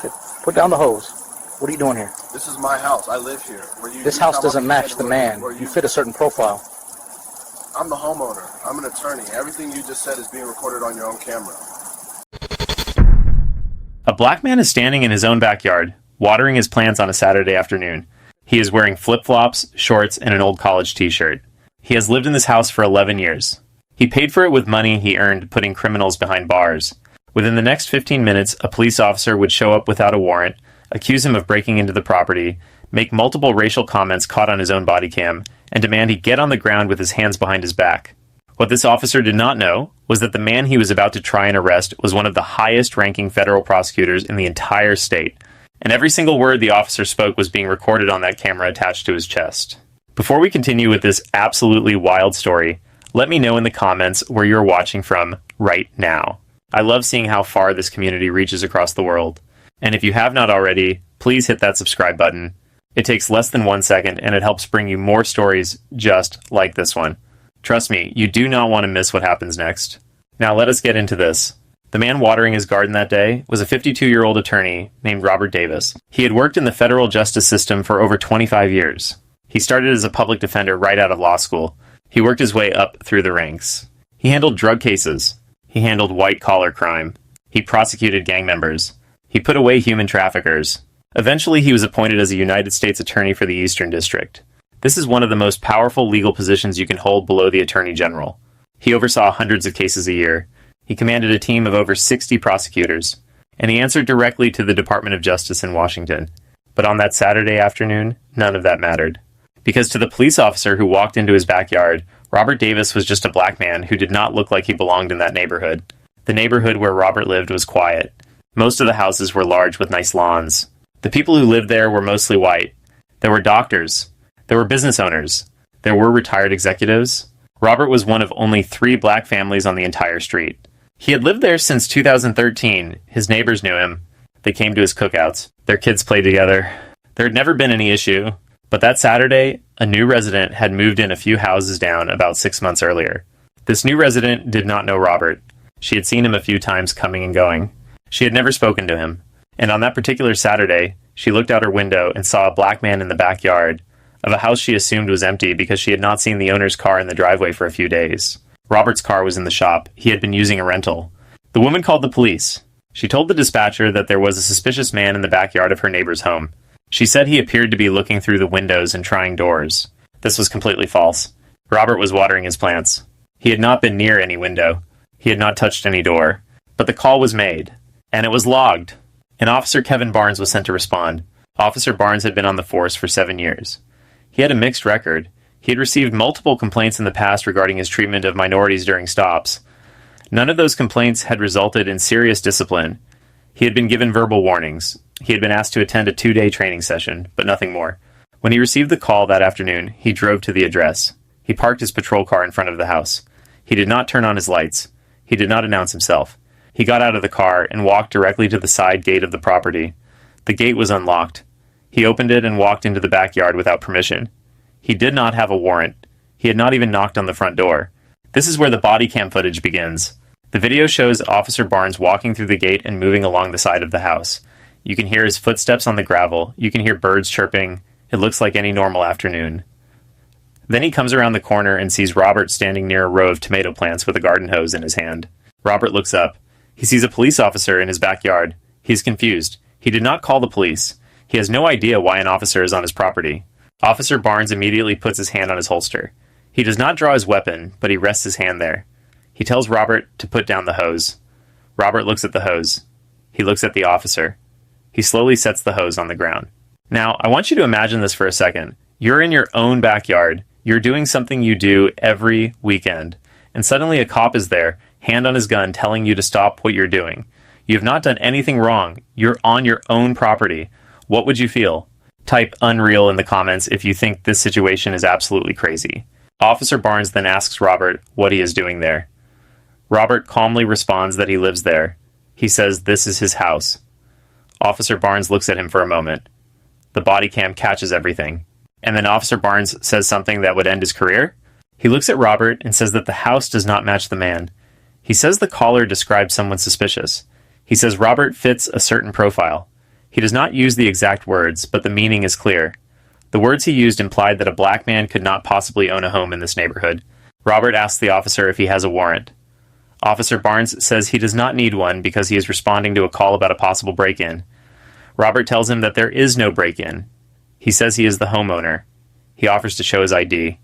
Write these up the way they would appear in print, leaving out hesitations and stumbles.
Okay. Put down the hose. What are you doing here? This is my house. I live here. This house doesn't match the man. You fit a certain profile. I'm the homeowner. I'm an attorney. Everything you just said is being recorded on your own camera. A black man is standing in his own backyard, watering his plants on a Saturday afternoon. He is wearing flip-flops, shorts, and an old college t-shirt. He has lived in this house for 11 years. He paid for it with money he earned putting criminals behind bars. Within the next 15 minutes, a police officer would show up without a warrant, accuse him of breaking into the property, make multiple racial comments caught on his own body cam, and demand he get on the ground with his hands behind his back. What this officer did not know was that the man he was about to try and arrest was one of the highest-ranking federal prosecutors in the entire state, and every single word the officer spoke was being recorded on that camera attached to his chest. Before we continue with this absolutely wild story, let me know in the comments where you're watching from right now. I love seeing how far this community reaches across the world. And if you have not already, please hit that subscribe button. It takes less than 1 second and it helps bring you more stories just like this one. Trust me, you do not want to miss what happens next. Now let us get into this. The man watering his garden that day was a 52-year-old attorney named Robert Davis. He had worked in the federal justice system for over 25 years. He started as a public defender right out of law school. He worked his way up through the ranks. He handled drug cases. He handled white-collar crime. He prosecuted gang members. He put away human traffickers. Eventually, he was appointed as a United States Attorney for the Eastern District. This is one of the most powerful legal positions you can hold below the Attorney General. He oversaw hundreds of cases a year. He commanded a team of over 60 prosecutors. And he answered directly to the Department of Justice in Washington. But on that Saturday afternoon, none of that mattered. Because to the police officer who walked into his backyard, Robert Davis was just a black man who did not look like he belonged in that neighborhood. The neighborhood where Robert lived was quiet. Most of the houses were large with nice lawns. The people who lived there were mostly white. There were doctors. There were business owners. There were retired executives. Robert was one of only 3 black families on the entire street. He had lived there since 2013. His neighbors knew him. They came to his cookouts. Their kids played together. There had never been any issue. But that Saturday, a new resident had moved in a few houses down about 6 months earlier. This new resident did not know Robert. She had seen him a few times coming and going. She had never spoken to him. And on that particular Saturday, she looked out her window and saw a black man in the backyard of a house she assumed was empty because she had not seen the owner's car in the driveway for a few days. Robert's car was in the shop. He had been using a rental. The woman called the police. She told the dispatcher that there was a suspicious man in the backyard of her neighbor's home. She said he appeared to be looking through the windows and trying doors. This was completely false. Robert was watering his plants. He had not been near any window. He had not touched any door. But the call was made, and it was logged. And Officer Kevin Barnes was sent to respond. Officer Barnes had been on the force for 7 years. He had a mixed record. He had received multiple complaints in the past regarding his treatment of minorities during stops. None of those complaints had resulted in serious discipline. He had been given verbal warnings. He had been asked to attend a 2-day training session, but nothing more. When he received the call that afternoon, he drove to the address. He parked his patrol car in front of the house. He did not turn on his lights. He did not announce himself. He got out of the car and walked directly to the side gate of the property. The gate was unlocked. He opened it and walked into the backyard without permission. He did not have a warrant. He had not even knocked on the front door. This is where the body cam footage begins. The video shows Officer Barnes walking through the gate and moving along the side of the house. You can hear his footsteps on the gravel. You can hear birds chirping. It looks like any normal afternoon. Then he comes around the corner and sees Robert standing near a row of tomato plants with a garden hose in his hand. Robert looks up. He sees a police officer in his backyard. He is confused. He did not call the police. He has no idea why an officer is on his property. Officer Barnes immediately puts his hand on his holster. He does not draw his weapon, but he rests his hand there. He tells Robert to put down the hose. Robert looks at the hose. He looks at the officer. He slowly sets the hose on the ground. Now, I want you to imagine this for a second. You're in your own backyard. You're doing something you do every weekend. And suddenly a cop is there, hand on his gun, telling you to stop what you're doing. You have not done anything wrong. You're on your own property. What would you feel? Type unreal in the comments if you think this situation is absolutely crazy. Officer Barnes then asks Robert what he is doing there. Robert calmly responds that he lives there. He says this is his house. Officer Barnes looks at him for a moment. The body cam catches everything. And then Officer Barnes says something that would end his career. He looks at Robert and says that the house does not match the man. He says the caller described someone suspicious. He says Robert fits a certain profile. He does not use the exact words, but the meaning is clear. The words he used implied that a black man could not possibly own a home in this neighborhood. Robert asks the officer if he has a warrant. Officer Barnes says he does not need one because he is responding to a call about a possible break-in. Robert tells him that there is no break-in. He says he is the homeowner. He offers to show his ID.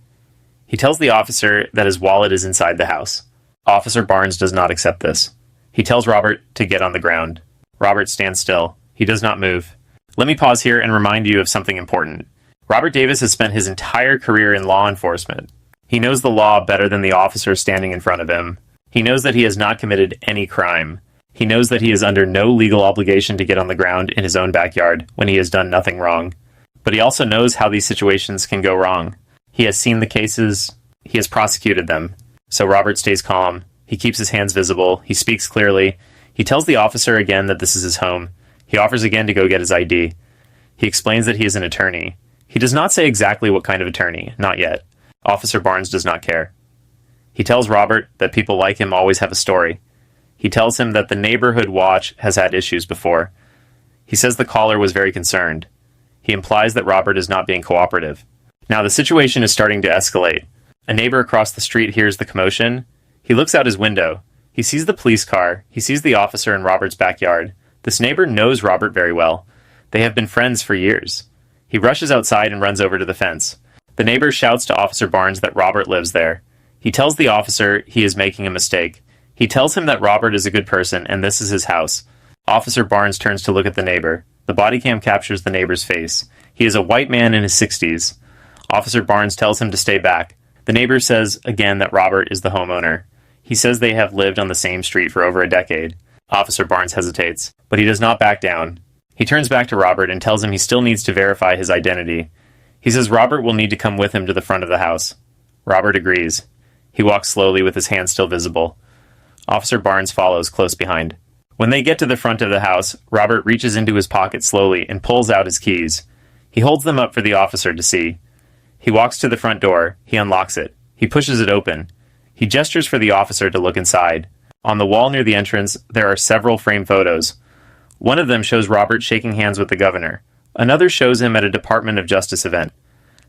He tells the officer that his wallet is inside the house. Officer Barnes does not accept this. He tells Robert to get on the ground. Robert stands still. He does not move. Let me pause here and remind you of something important. Robert Davis has spent his entire career in law enforcement. He knows the law better than the officer standing in front of him. He knows that he has not committed any crime. He knows that he is under no legal obligation to get on the ground in his own backyard when he has done nothing wrong. But he also knows how these situations can go wrong. He has seen the cases. He has prosecuted them. So Robert stays calm. He keeps his hands visible. He speaks clearly. He tells the officer again that this is his home. He offers again to go get his ID. He explains that he is an attorney. He does not say exactly what kind of attorney, not yet. Officer Barnes does not care. He tells Robert that people like him always have a story. He tells him that the neighborhood watch has had issues before. He says the caller was very concerned. He implies that Robert is not being cooperative. Now the situation is starting to escalate. A neighbor across the street hears the commotion. He looks out his window. He sees the police car. He sees the officer in Robert's backyard. This neighbor knows Robert very well. They have been friends for years. He rushes outside and runs over to the fence. The neighbor shouts to Officer Barnes that Robert lives there. He tells the officer he is making a mistake. He tells him that Robert is a good person and this is his house. Officer Barnes turns to look at the neighbor. The body cam captures the neighbor's face. He is a white man in his 60s. Officer Barnes tells him to stay back. The neighbor says again that Robert is the homeowner. He says they have lived on the same street for over a decade. Officer Barnes hesitates, but he does not back down. He turns back to Robert and tells him he still needs to verify his identity. He says Robert will need to come with him to the front of the house. Robert agrees. He walks slowly with his hands still visible. Officer Barnes follows close behind. When they get to the front of the house, Robert reaches into his pocket slowly and pulls out his keys. He holds them up for the officer to see. He walks to the front door. He unlocks it. He pushes it open. He gestures for the officer to look inside. On the wall near the entrance, there are several framed photos. One of them shows Robert shaking hands with the governor. Another shows him at a Department of Justice event.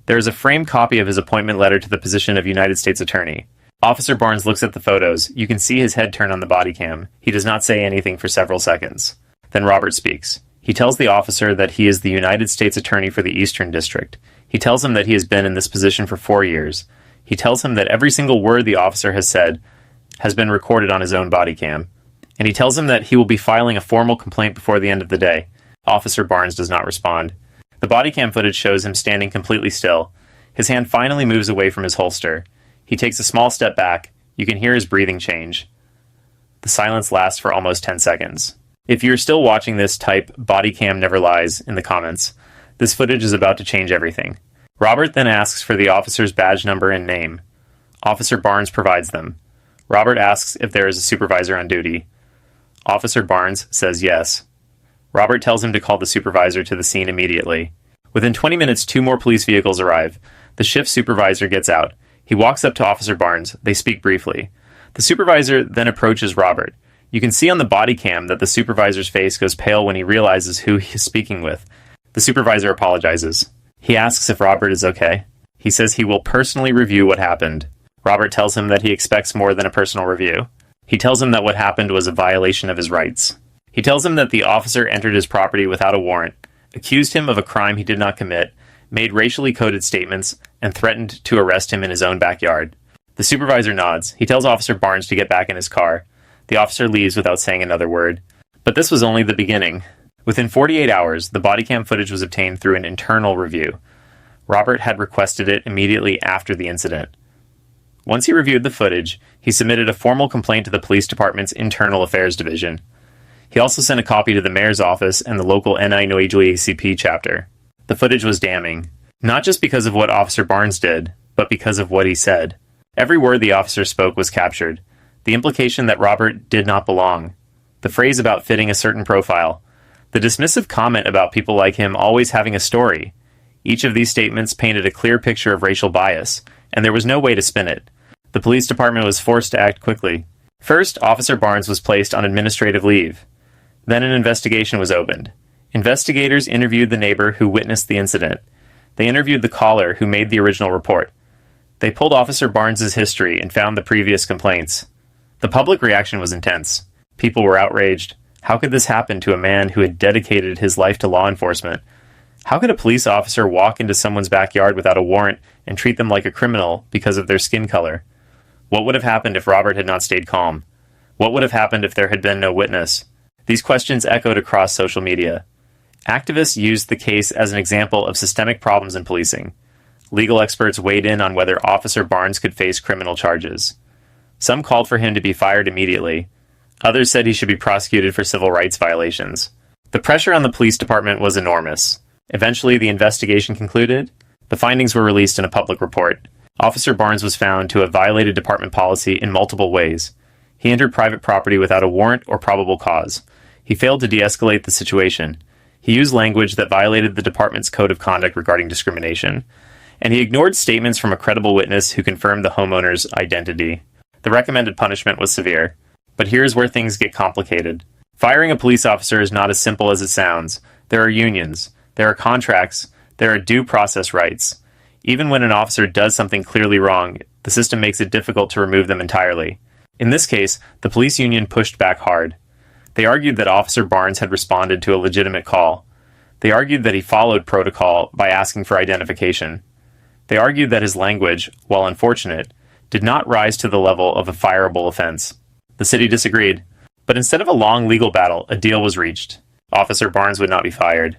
There is a framed copy of his appointment letter to the position of United States Attorney. Officer Barnes looks at the photos. You can see his head turn on the body cam. He does not say anything for several seconds. Then Robert speaks. He tells the officer that he is the United States Attorney for the Eastern District. He tells him that he has been in this position for 4 years. He tells him that every single word the officer has said has been recorded on his own body cam. And he tells him that he will be filing a formal complaint before the end of the day. Officer Barnes does not respond. The body cam footage shows him standing completely still. His hand finally moves away from his holster. He takes a small step back. You can hear his breathing change. The silence lasts for almost 10 seconds. If you're still watching this, type "body cam never lies" in the comments. This footage is about to change everything. Robert then asks for the officer's badge number and name. Officer Barnes provides them. Robert asks if there is a supervisor on duty. Officer Barnes says yes. Robert tells him to call the supervisor to the scene immediately. Within 20 minutes, 2 more police vehicles arrive. The shift supervisor gets out. He walks up to Officer Barnes. They speak briefly. The supervisor then approaches Robert. You can see on the body cam that the supervisor's face goes pale when he realizes who he is speaking with. The supervisor apologizes. He asks if Robert is okay. He says he will personally review what happened. Robert tells him that he expects more than a personal review. He tells him that what happened was a violation of his rights. He tells him that the officer entered his property without a warrant, accused him of a crime he did not commit, made racially coded statements, and threatened to arrest him in his own backyard. The supervisor nods. He tells Officer Barnes to get back in his car. The officer leaves without saying another word. But this was only the beginning. Within 48 hours, the body cam footage was obtained through an internal review. Robert had requested it immediately after the incident. Once he reviewed the footage, he submitted a formal complaint to the police department's Internal Affairs Division. He also sent a copy to the mayor's office and the local NI Noijuli ACP chapter. The footage was damning, not just because of what Officer Barnes did, but because of what he said. Every word the officer spoke was captured. The implication that Robert did not belong. The phrase about fitting a certain profile. The dismissive comment about people like him always having a story. Each of these statements painted a clear picture of racial bias, and there was no way to spin it. The police department was forced to act quickly. First, Officer Barnes was placed on administrative leave. Then an investigation was opened. Investigators interviewed the neighbor who witnessed the incident. They interviewed the caller who made the original report. They pulled Officer Barnes's history and found the previous complaints. The public reaction was intense. People were outraged. How could this happen to a man who had dedicated his life to law enforcement? How could a police officer walk into someone's backyard without a warrant and treat them like a criminal because of their skin color? What would have happened if Robert had not stayed calm? What would have happened if there had been no witness? These questions echoed across social media. Activists used the case as an example of systemic problems in policing. Legal experts weighed in on whether Officer Barnes could face criminal charges. Some called for him to be fired immediately. Others said he should be prosecuted for civil rights violations. The pressure on the police department was enormous. Eventually, the investigation concluded. The findings were released in a public report. Officer Barnes was found to have violated department policy in multiple ways. He entered private property without a warrant or probable cause. He failed to de-escalate the situation. He used language that violated the department's code of conduct regarding discrimination. And he ignored statements from a credible witness who confirmed the homeowner's identity. The recommended punishment was severe. But here's where things get complicated. Firing a police officer is not as simple as it sounds. There are unions. There are contracts. There are due process rights. Even when an officer does something clearly wrong, the system makes it difficult to remove them entirely. In this case, the police union pushed back hard. They argued that Officer Barnes had responded to a legitimate call. They argued that he followed protocol by asking for identification. They argued that his language, while unfortunate, did not rise to the level of a fireable offense. The city disagreed, but instead of a long legal battle, a deal was reached. Officer Barnes would not be fired,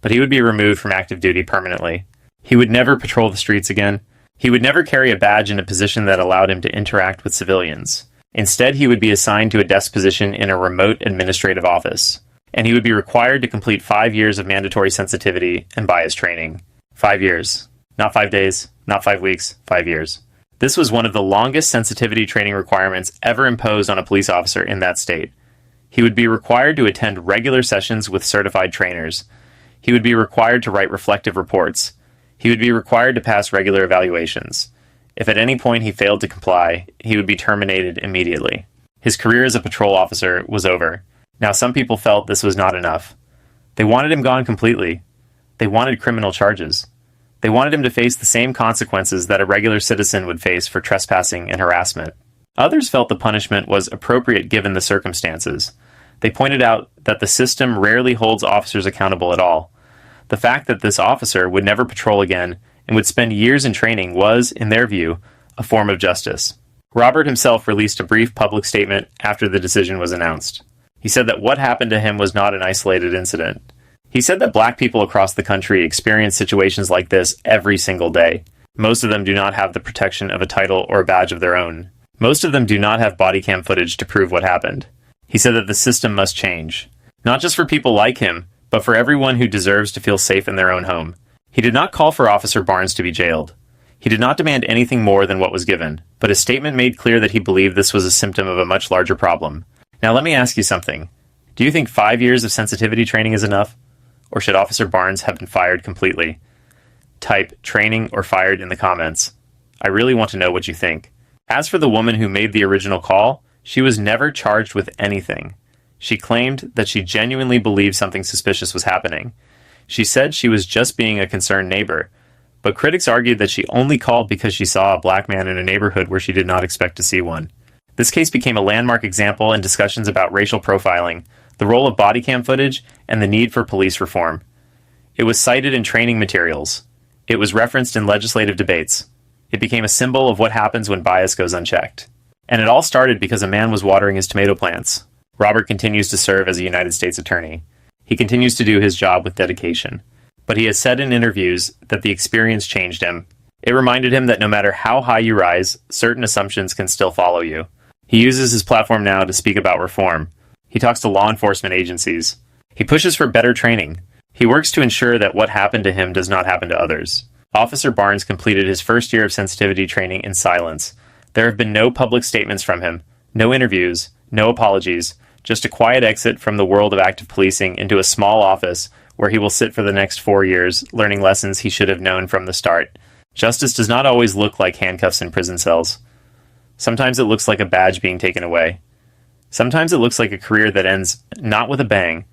but he would be removed from active duty permanently. He would never patrol the streets again. He would never carry a badge in a position that allowed him to interact with civilians. Instead, he would be assigned to a desk position in a remote administrative office, and he would be required to complete 5 years of mandatory sensitivity and bias training. 5 years. Not 5 days, not 5 weeks, 5 years. This was one of the longest sensitivity training requirements ever imposed on a police officer in that state. He would be required to attend regular sessions with certified trainers. He would be required to write reflective reports. He would be required to pass regular evaluations. If at any point he failed to comply, he would be terminated immediately. His career as a patrol officer was over. Now, some people felt this was not enough. They wanted him gone completely. They wanted criminal charges. They wanted him to face the same consequences that a regular citizen would face for trespassing and harassment. Others felt the punishment was appropriate given the circumstances. They pointed out that the system rarely holds officers accountable at all. The fact that this officer would never patrol again and would spend years in training was, in their view, a form of justice. Robert himself released a brief public statement after the decision was announced. He said that what happened to him was not an isolated incident. He said that black people across the country experience situations like this every single day. Most of them do not have the protection of a title or a badge of their own. Most of them do not have body cam footage to prove what happened. He said that the system must change. Not just for people like him, but for everyone who deserves to feel safe in their own home. He did not call for Officer Barnes to be jailed. He did not demand anything more than what was given, but his statement made clear that he believed this was a symptom of a much larger problem. Now let me ask you something. Do you think 5 years of sensitivity training is enough? Or should Officer Barnes have been fired completely? Type training or fired in the comments. I really want to know what you think. As for the woman who made the original call, she was never charged with anything. She claimed that she genuinely believed something suspicious was happening. She said she was just being a concerned neighbor, but critics argued that she only called because she saw a black man in a neighborhood where she did not expect to see one. This case became a landmark example in discussions about racial profiling, the role of body cam footage, and the need for police reform. It was cited in training materials. It was referenced in legislative debates. It became a symbol of what happens when bias goes unchecked. And it all started because a man was watering his tomato plants. Robert continues to serve as a United States attorney. He continues to do his job with dedication. But he has said in interviews that the experience changed him. It reminded him that no matter how high you rise, certain assumptions can still follow you. He uses his platform now to speak about reform. He talks to law enforcement agencies. He pushes for better training. He works to ensure that what happened to him does not happen to others. Officer Barnes completed his first year of sensitivity training in silence. There have been no public statements from him, no interviews, no apologies, just a quiet exit from the world of active policing into a small office where he will sit for the next 4 years, learning lessons he should have known from the start. Justice does not always look like handcuffs in prison cells. Sometimes it looks like a badge being taken away. Sometimes it looks like a career that ends not with a bang,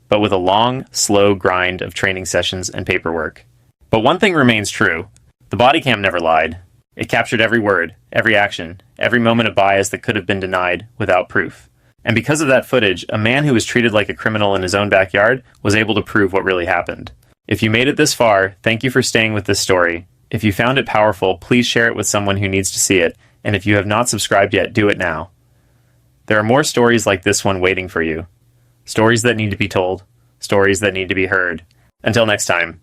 but with a long, slow grind of training sessions and paperwork. But one thing remains true. The body cam never lied. It captured every word, every action, every moment of bias that could have been denied without proof. And because of that footage, a man who was treated like a criminal in his own backyard was able to prove what really happened. If you made it this far, thank you for staying with this story. If you found it powerful, please share it with someone who needs to see it, and if you have not subscribed yet, do it now. There are more stories like this one waiting for you. Stories that need to be told. Stories that need to be heard. Until next time.